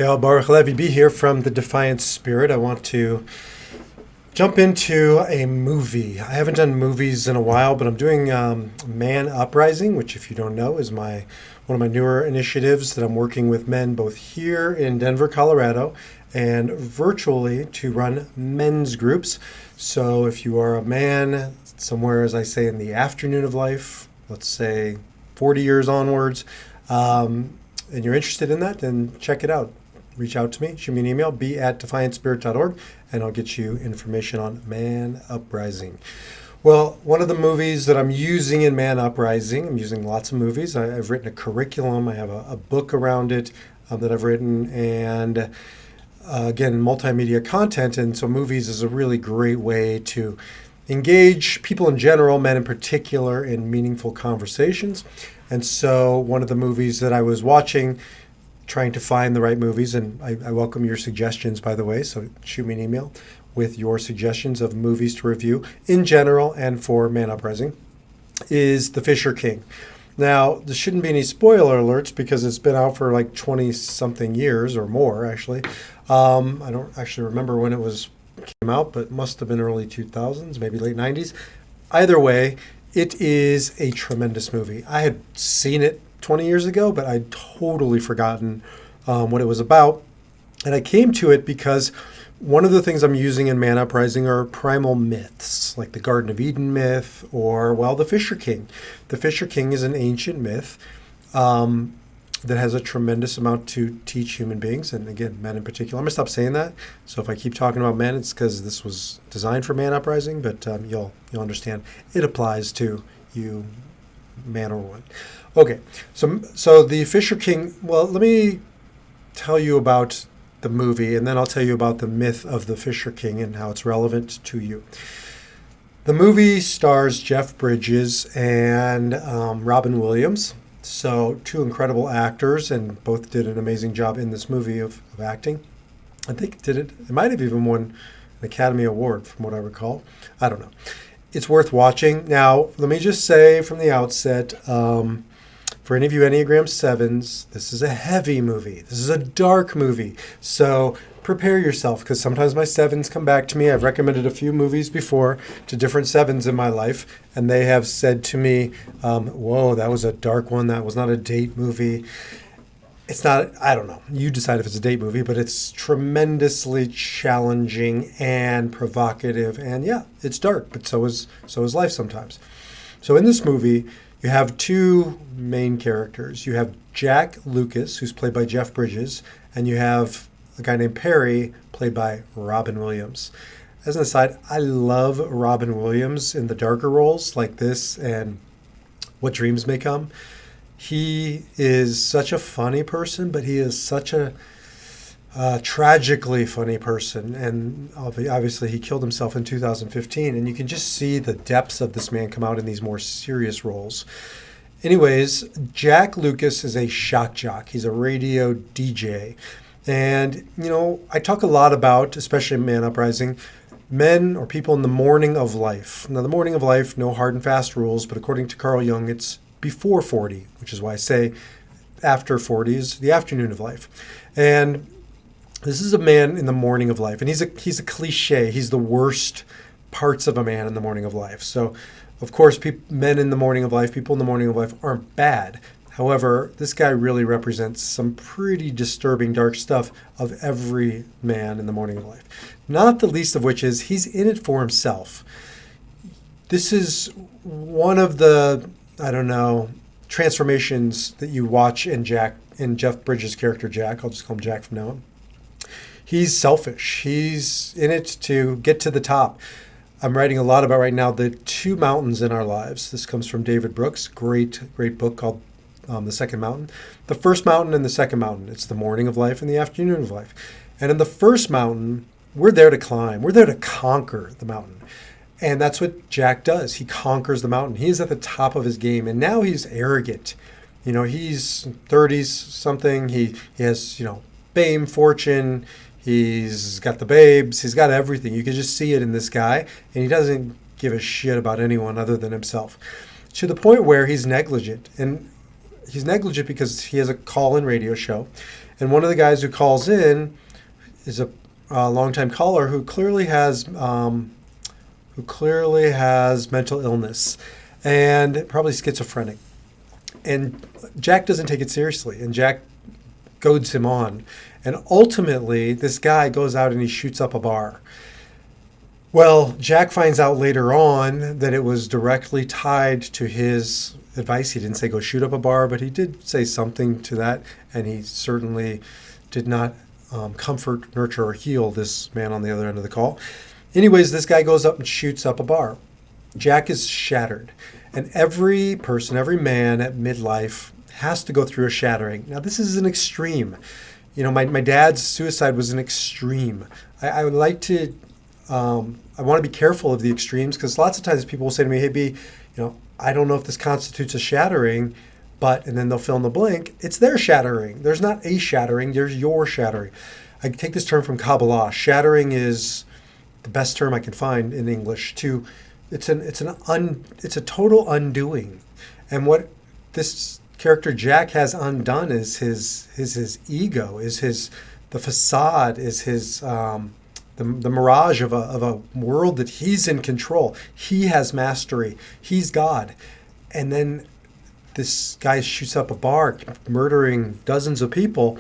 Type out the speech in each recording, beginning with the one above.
Yeah, Baruch Levi B here from the Defiant Spirit. I want to jump into a movie. I haven't done movies in a while, but I'm doing Man Uprising, which, if you don't know, is one of my newer initiatives that I'm working with men both here in Denver, Colorado, and virtually to run men's groups. So if you are a man somewhere, as I say, in the afternoon of life, let's say 40 years onwards, and you're interested in that, then check it out. Reach out to me, shoot me an email, b@defiantspirit.org, and I'll get you information on Man Uprising. Well, one of the movies that I'm using in Man Uprising, I'm using lots of movies. I've written a curriculum. I have a book around it that I've written, and again, multimedia content. And so movies is a really great way to engage people in general, men in particular, in meaningful conversations. And so one of the movies that I was watching, trying to find the right movies, and I welcome your suggestions, by the way, so shoot me an email with your suggestions of movies to review in general and for Man Uprising, is The Fisher King. Now, there shouldn't be any spoiler alerts because it's been out for like 20-something years or more, actually. I don't actually remember when it came out, but it must have been early 2000s, maybe late 90s. Either way, it is a tremendous movie. I had seen it 20 years ago, but I'd totally forgotten what it was about. And I came to it because one of the things I'm using in Man Uprising are primal myths, like the Garden of Eden myth or, well, the Fisher King. The Fisher King is an ancient myth that has a tremendous amount to teach human beings, and again, men in particular. I'm going to stop saying that. So if I keep talking about men, it's because this was designed for Man Uprising, but you'll understand it applies to you, man or woman. Okay, so the Fisher King, well, let me tell you about the movie, and then I'll tell you about the myth of the Fisher King and how it's relevant to you. The movie stars Jeff Bridges and Robin Williams, so two incredible actors, and both did an amazing job in this movie of acting. I think it might have even won an Academy Award from what I recall. I don't know. It's worth watching. Now, let me just say from the outset, for any of you Enneagram 7s, this is a heavy movie. This is a dark movie. So prepare yourself, because sometimes my 7s come back to me. I've recommended a few movies before to different 7s in my life, and they have said to me, whoa, that was a dark one. That was not a date movie. It's not, I don't know. You decide if it's a date movie, but it's tremendously challenging and provocative. And yeah, it's dark, but so is life sometimes. So in this movie, you have two main characters. You have Jack Lucas, who's played by Jeff Bridges, and you have a guy named Perry, played by Robin Williams. As an aside, I love Robin Williams in the darker roles like this and What Dreams May Come. He is such a funny person, but he is such a tragically funny person. And obviously he killed himself in 2015. And you can just see the depths of this man come out in these more serious roles. Anyways, Jack Lucas is a shock jock. He's a radio DJ. And, I talk a lot about, especially in Man Uprising, men or people in the morning of life. Now, the morning of life, no hard and fast rules, but according to Carl Jung, it's before 40, which is why I say after 40 is the afternoon of life. And this is a man in the morning of life, and he's a cliche. He's the worst parts of a man in the morning of life. So, of course, men in the morning of life, people in the morning of life aren't bad. However, this guy really represents some pretty disturbing, dark stuff of every man in the morning of life. Not the least of which is he's in it for himself. This is one of the, transformations that you watch in Jeff Bridges' character Jack. I'll just call him Jack from now on. He's selfish. He's in it to get to the top. I'm writing a lot about right now the two mountains in our lives. This comes from David Brooks, great book called The Second Mountain. The first mountain and the second mountain. It's the morning of life and the afternoon of life. And in the first mountain, we're there to climb. We're there to conquer the mountain. And that's what Jack does. He conquers the mountain. He is at the top of his game. And now he's arrogant. He's 30s something. He has, fame, fortune. He's got the babes. He's got everything. You can just see it in this guy. And he doesn't give a shit about anyone other than himself. To the point where he's negligent. And he's negligent because he has a call-in radio show. And one of the guys who calls in is a longtime caller who clearly has mental illness and probably schizophrenic. And Jack doesn't take it seriously, and Jack goads him on. And ultimately, this guy goes out and he shoots up a bar. Well, Jack finds out later on that it was directly tied to his advice. He didn't say go shoot up a bar, but he did say something to that, and he certainly did not comfort, nurture, or heal this man on the other end of the call. Anyways, this guy goes up and shoots up a bar. Jack is shattered. And every person, every man at midlife has to go through a shattering. Now, this is an extreme. You know, my dad's suicide was an extreme. I would like to, I want to be careful of the extremes, because lots of times people will say to me, hey, B, I don't know if this constitutes a shattering, and then they'll fill in the blank. It's their shattering. There's not a shattering, there's your shattering. I take this term from Kabbalah. Shattering is the best term I can find in English. It's a total undoing. And what this character Jack has undone is his ego, is the facade, is the mirage of a world that he's in control. He has mastery. He's God. And then this guy shoots up a bar, murdering dozens of people,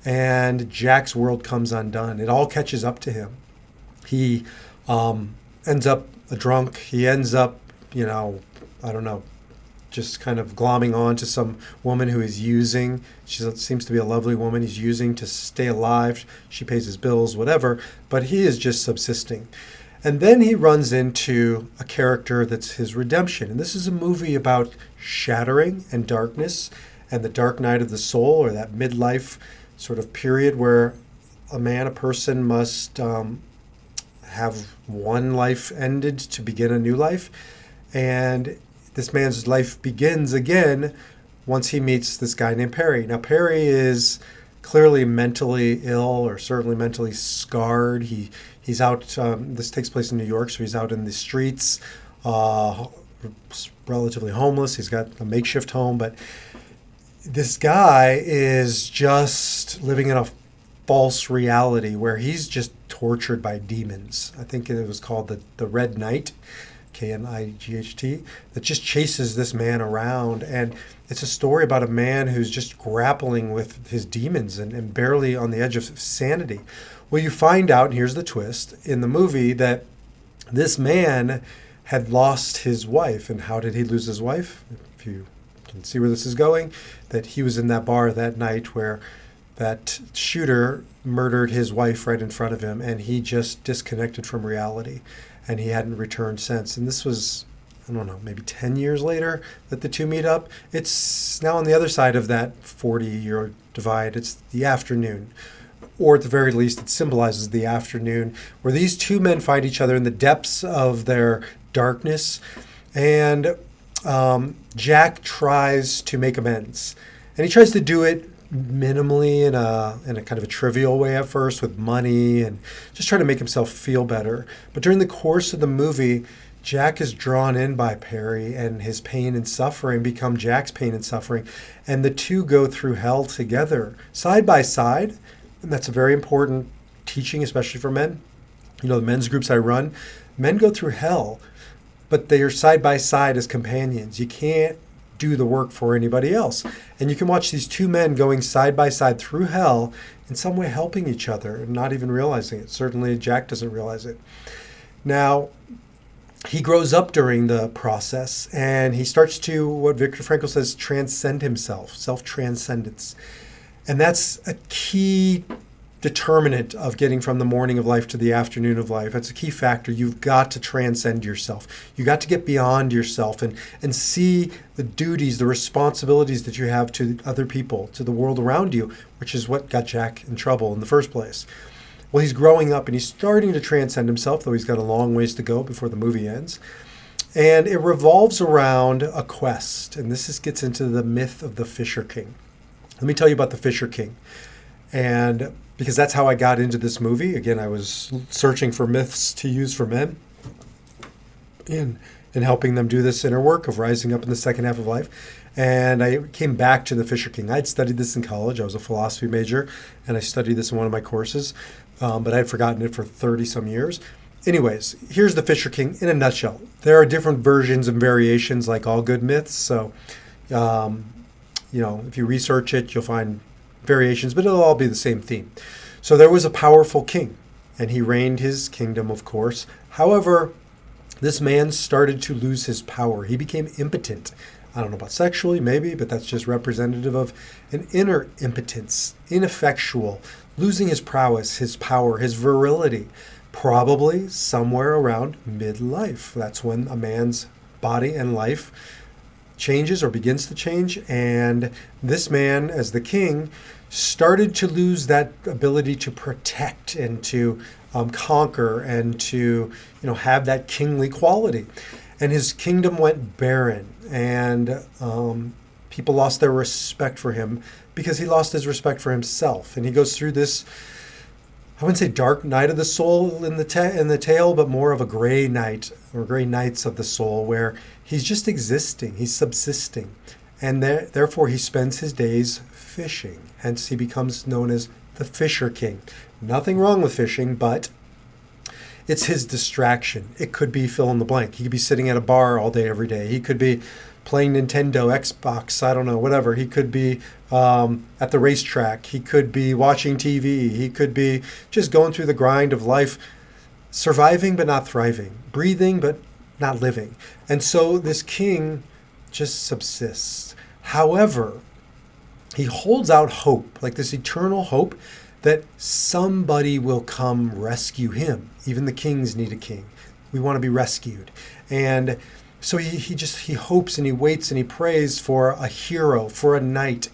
and Jack's world comes undone. It all catches up to him. He ends up a drunk. He ends up, just kind of glomming on to some woman who he's using. She seems to be a lovely woman he's using to stay alive. She pays his bills, whatever, but he is just subsisting. And then he runs into a character that's his redemption. And this is a movie about shattering and darkness and the dark night of the soul, or that midlife sort of period where a person must have one life ended to begin a new life. And this man's life begins again once he meets this guy named Perry. Now, Perry is clearly mentally ill, or certainly mentally scarred. He's out, this takes place in New York, so he's out in the streets, relatively homeless. He's got a makeshift home, but this guy is just living in a false reality where he's just tortured by demons. I think it was called the Red Knight, Knight, that just chases this man around. And it's a story about a man who's just grappling with his demons and barely on the edge of sanity. Well, you find out, and here's the twist, in the movie, that this man had lost his wife. And how did he lose his wife? If you can see where this is going, that he was in that bar that night where that shooter murdered his wife right in front of him, and he just disconnected from reality. And he hadn't returned since. And this was, I don't know, maybe 10 years later that the two meet up. It's now on the other side of that 40-year divide. It's the afternoon, or at the very least, it symbolizes the afternoon, where these two men find each other in the depths of their darkness. And Jack tries to make amends. And he tries to do it minimally in a kind of a trivial way at first, with money and just trying to make himself feel better. But during the course of the movie, Jack is drawn in by Perry, and his pain and suffering become Jack's pain and suffering. And the two go through hell together, side by side. And that's a very important teaching, especially for men. The men's groups I run, men go through hell, but they are side by side as companions. You can't do the work for anybody else. And you can watch these two men going side by side through hell, in some way helping each other and not even realizing it. Certainly Jack doesn't realize it. Now, he grows up during the process, and he starts to, what Viktor Frankl says, transcend himself, self-transcendence. And that's a key determinant of getting from the morning of life to the afternoon of life. That's a key factor. You've got to transcend yourself. You got to get beyond yourself and see the duties, the responsibilities that you have to other people, to the world around you, which is what got Jack in trouble in the first place. Well, he's growing up and he's starting to transcend himself, though he's got a long ways to go before the movie ends. And it revolves around a quest. And this gets into the myth of the Fisher King. Let me tell you about the Fisher King. And because that's how I got into this movie. Again, I was searching for myths to use for men in helping them do this inner work of rising up in the second half of life. And I came back to the Fisher King. I'd studied this in college. I was a philosophy major, and I studied this in one of my courses, but I'd forgotten it for 30 some years. Anyways, here's the Fisher King in a nutshell. There are different versions and variations, like all good myths. So, if you research it, you'll find variations, but it'll all be the same theme. So there was a powerful king, and he reigned his kingdom, of course. However, this man started to lose his power. He became impotent. I don't know about sexually, maybe, but that's just representative of an inner impotence, ineffectual, losing his prowess, his power, his virility, probably somewhere around midlife. That's when a man's body and life changes or begins to change. And this man, as the king, started to lose that ability to protect and to conquer and to have that kingly quality. And his kingdom went barren, and people lost their respect for him because he lost his respect for himself. And he goes through this, I wouldn't say dark night of the soul in the tale, but more of a gray night or gray nights of the soul, where he's just existing, he's subsisting, and therefore he spends his days fishing. Hence he becomes known as the Fisher King. Nothing wrong with fishing, but it's his distraction. It could be fill in the blank. He could be sitting at a bar all day, every day. He could be playing Nintendo, Xbox, I don't know, whatever. He could be at the racetrack. He could be watching TV. He could be just going through the grind of life, surviving but not thriving, breathing but not living. And so this king just subsists. However, he holds out hope, like this eternal hope that somebody will come rescue him. Even the kings need a king. We want to be rescued. And so he hopes and he waits and he prays for a hero, for a knight.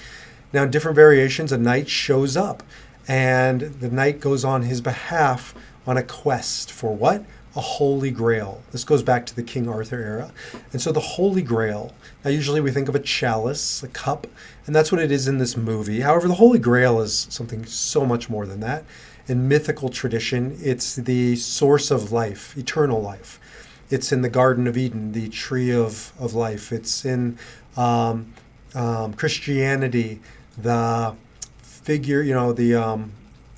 Now, in different variations, a knight shows up, and the knight goes on his behalf on a quest for what? A holy grail. This goes back to the King Arthur era. And so the holy grail, now usually we think of a chalice, a cup, and that's what it is in this movie. However, the holy grail is something so much more than that. In mythical tradition, it's the source of life, eternal life. It's in the Garden of Eden, the tree of life. It's in Christianity, the figure, the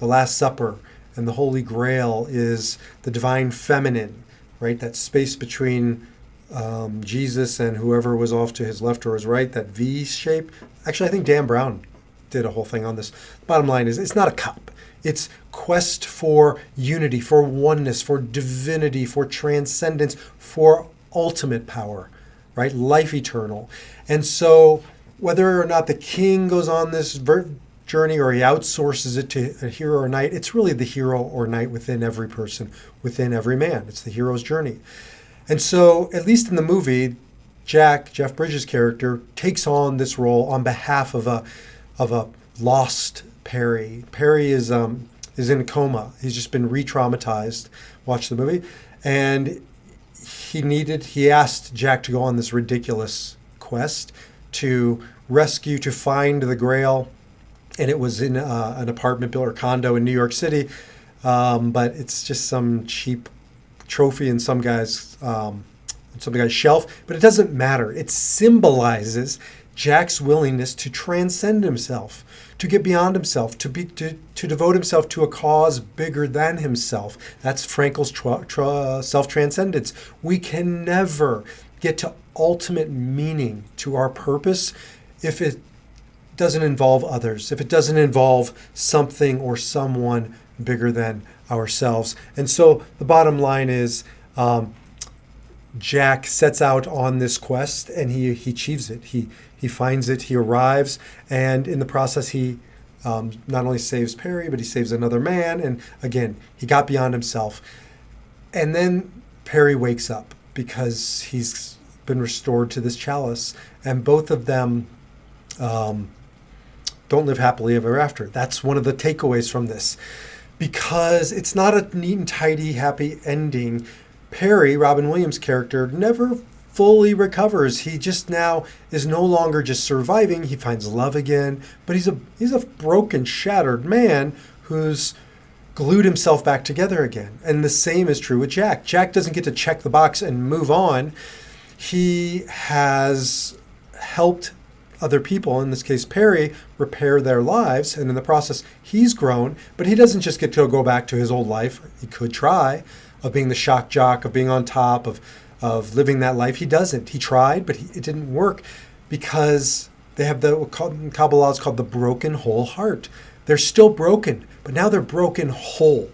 Last Supper. And the Holy Grail is the divine feminine, right? That space between Jesus and whoever was off to his left or his right, that V shape. Actually, I think Dan Brown did a whole thing on this. Bottom line is, it's not a cup. It's quest for unity, for oneness, for divinity, for transcendence, for ultimate power, right? Life eternal. And so whether or not the king goes on this journey or he outsources it to a hero or knight, it's really the hero or knight within every person, within every man. It's the hero's journey. And so, at least in the movie, Jeff Bridges' character, takes on this role on behalf of a lost Perry. Perry is in a coma. He's just been re-traumatized. Watch the movie. And he asked Jack to go on this ridiculous quest to rescue, to find the Grail. And it was in an apartment building or condo in New York City. But it's just some cheap trophy in some guy's shelf. But it doesn't matter. It symbolizes Jack's willingness to transcend himself, to get beyond himself, to devote himself to a cause bigger than himself. That's Frankel's self-transcendence. We can never get to ultimate meaning to our purpose if it doesn't involve others, if it doesn't involve something or someone bigger than ourselves. And so the bottom line is, Jack sets out on this quest and he achieves it. He finds it, he arrives, and in the process he not only saves Perry, but he saves another man. And again, he got beyond himself. And then Perry wakes up because he's been restored to this chalice, and both of them don't live happily ever after. That's one of the takeaways from this, because it's not a neat and tidy, happy ending. Perry, Robin Williams' character, never fully recovers. He just now is no longer just surviving. He finds love again, but he's a broken, shattered man who's glued himself back together again. And the same is true with Jack. Jack doesn't get to check the box and move on. He has helped other people, in this case Perry, repair their lives. And in the process, he's grown, but he doesn't just get to go back to his old life. He could try, of being the shock jock, of being on top, of living that life. He doesn't. He tried, but it didn't work because they have Kabbalah is called the broken whole heart. They're still broken, but now they're broken whole,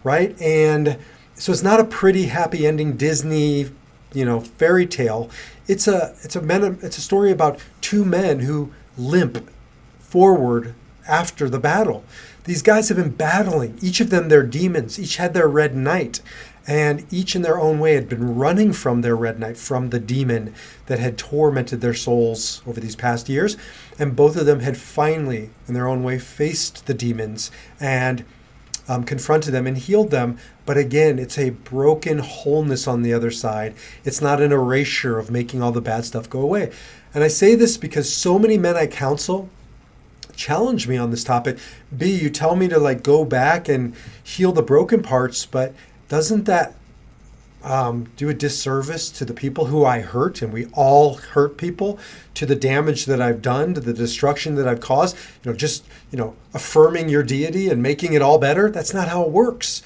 right? And so it's not a pretty happy ending Disney, fairy tale. It's a story about two men who limp forward after the battle. These guys have been battling, each of them their demons, each had their red knight, and each in their own way had been running from their red knight, from the demon that had tormented their souls over these past years. And both of them had finally, in their own way, faced the demons and confronted them and healed them. But again, it's a broken wholeness on the other side. It's not an erasure of making all the bad stuff go away. And I say this because so many men I counsel challenge me on this topic. B, you tell me to go back and heal the broken parts, but doesn't that do a disservice to the people who I hurt? And we all hurt people, to the damage that I've done, to the destruction that I've caused. Affirming your deity and making it all better. That's not how it works.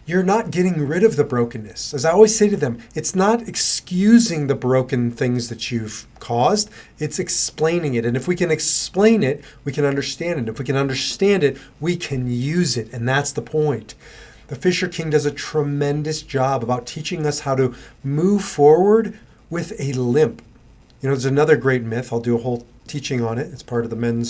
You're not getting rid of the brokenness. As I always say to them, it's not excusing the broken things that you've caused. It's explaining it. And if we can explain it, we can understand it. If we can understand it, we can use it. And that's the point. The Fisher King does a tremendous job about teaching us how to move forward with a limp. There's another great myth. I'll do a whole teaching on it. It's part of the Man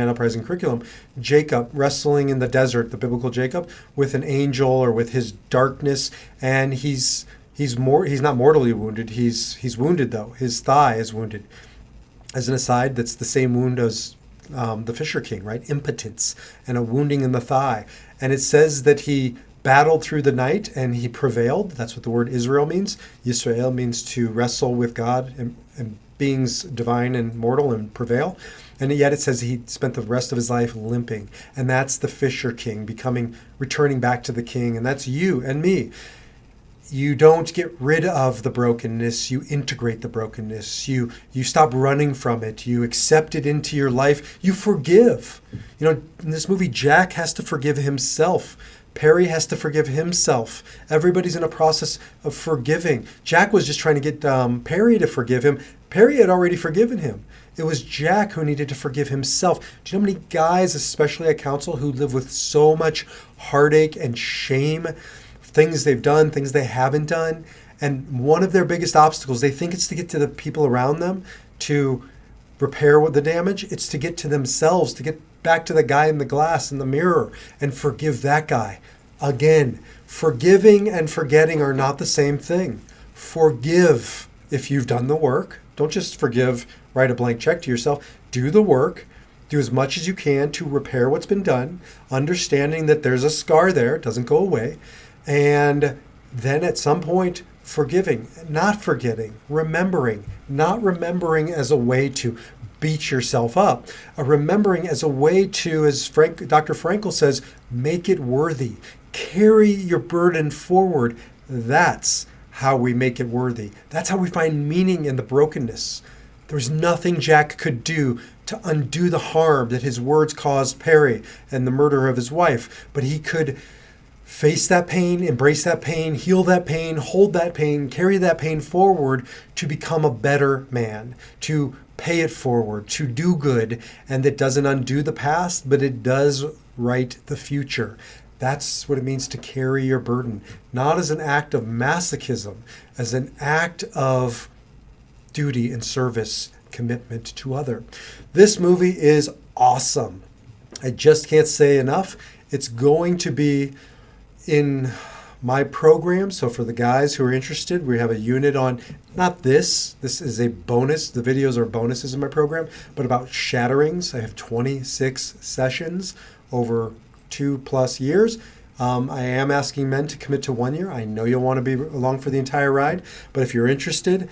Uprising curriculum. Jacob wrestling in the desert, the biblical Jacob, with an angel or with his darkness, and he's not mortally wounded. He's wounded though. His thigh is wounded. As an aside, that's the same wound as the Fisher King, right? Impotence and a wounding in the thigh. And it says that he battled through the night and he prevailed. That's what the word Israel means. Yisrael means to wrestle with God and beings divine and mortal and prevail. And yet it says he spent the rest of his life limping. And that's the Fisher King, returning back to the king. And that's you and me. You don't get rid of the brokenness. You integrate the brokenness. You stop running from it. You accept it into your life. You forgive. In this movie, Jack has to forgive himself. Perry has to forgive himself. Everybody's in a process of forgiving. Jack was just trying to get Perry to forgive him. Perry had already forgiven him. It was Jack who needed to forgive himself. Do you know how many guys, especially at counsel, who live with so much heartache and shame, things they've done, things they haven't done, and one of their biggest obstacles, they think it's to get to the people around them to repair the damage. It's to get to themselves, to get back to the guy in the glass, in the mirror, and forgive that guy. Again, forgiving and forgetting are not the same thing. Forgive if you've done the work. Don't just forgive, write a blank check to yourself. Do the work. Do as much as you can to repair what's been done, understanding that there's a scar there. It doesn't go away. And then at some point, forgiving, not forgetting, remembering, not remembering as a way to beat yourself up, remembering as a way to, as Dr. Frankl says, make it worthy. Carry your burden forward. That's how we make it worthy. That's how we find meaning in the brokenness. There's nothing Jack could do to undo the harm that his words caused Perry and the murder of his wife, but he could face that pain, embrace that pain, heal that pain, hold that pain, carry that pain forward to become a better man, to pay it forward, to do good. And it doesn't undo the past, but it does right the future. That's what it means to carry your burden, not as an act of masochism, as an act of duty and service, commitment to other. This movie is awesome. I just can't say enough. It's going to be in my program. So for the guys who are interested, we have a unit on, not this is a bonus. The videos are bonuses in my program, but about shatterings. I have 26 sessions over 2+ years. I am asking men to commit to 1 year. I know you'll want to be along for the entire ride, but if you're interested,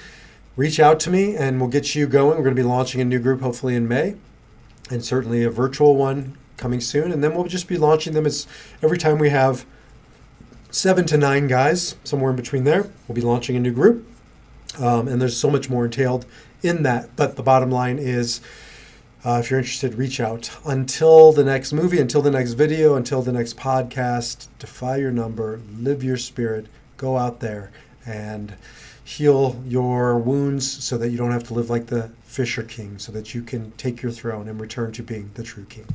reach out to me and we'll get you going. We're going to be launching a new group hopefully in May, and certainly a virtual one coming soon. And then we'll just be launching them as every time we have 7 to 9 guys, somewhere in between there, we'll be launching a new group. And there's so much more entailed in that. But the bottom line is, if you're interested, reach out. Until the next movie, until the next video, until the next podcast, defy your number, live your spirit, go out there and heal your wounds so that you don't have to live like the Fisher King, so that you can take your throne and return to being the true king.